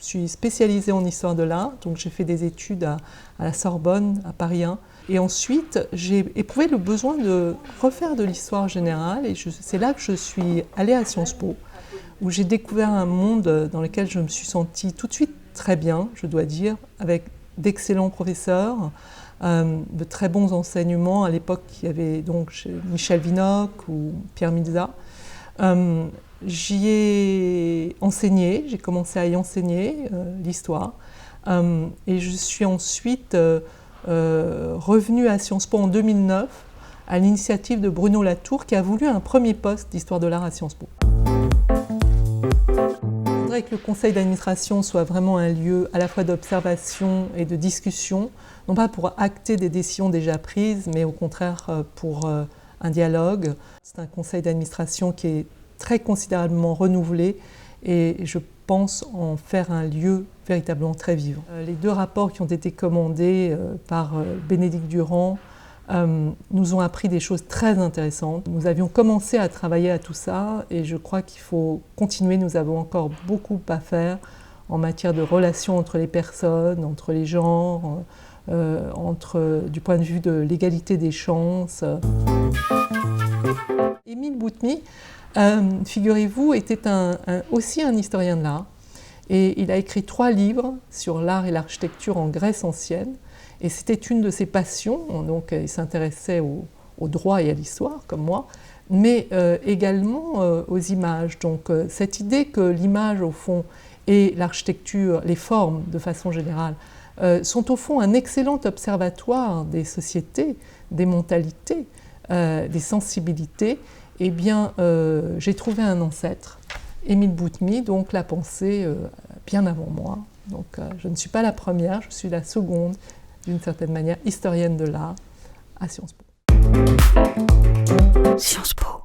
suis spécialisée en histoire de l'art, donc j'ai fait des études à la Sorbonne, à Paris 1. Et ensuite, j'ai éprouvé le besoin de refaire de l'histoire générale, et c'est là que je suis allée à Sciences Po, où j'ai découvert un monde dans lequel je me suis sentie tout de suite très bien, je dois dire, avec d'excellents professeurs, de très bons enseignements. À l'époque, il y avait donc Michel Vinocq ou Pierre Milza. J'y ai enseigné, j'ai commencé à y enseigner l'histoire, et je suis ensuite revenue à Sciences Po en 2009 à l'initiative de Bruno Latour, qui a voulu un premier poste d'histoire de l'art à Sciences Po. Je voudrais que le conseil d'administration soit vraiment un lieu à la fois d'observation et de discussion, non pas pour acter des décisions déjà prises, mais au contraire pour un dialogue. C'est un conseil d'administration qui est très considérablement renouvelé, et je pense en faire un lieu véritablement très vivant. Les 2 rapports qui ont été commandés par Bénédicte Durand nous ont appris des choses très intéressantes. Nous avions commencé à travailler à tout ça, et je crois qu'il faut continuer. Nous avons encore beaucoup à faire en matière de relations entre les personnes, entre les genres, du point de vue de l'égalité des chances. Émile Boutmy, figurez-vous, était aussi un historien de l'art, et il a écrit 3 livres sur l'art et l'architecture en Grèce ancienne, et c'était une de ses passions. Donc il s'intéressait au droit et à l'histoire, comme moi, mais également aux images. Donc cette idée que l'image, au fond, et l'architecture, les formes de façon générale, sont au fond un excellent observatoire des sociétés, des mentalités, des sensibilités. Eh bien, j'ai trouvé un ancêtre, Émile Boutmy, donc l'a pensé bien avant moi. Donc je ne suis pas la première, je suis la seconde, d'une certaine manière, historienne de l'art à Sciences Po. Sciences Po.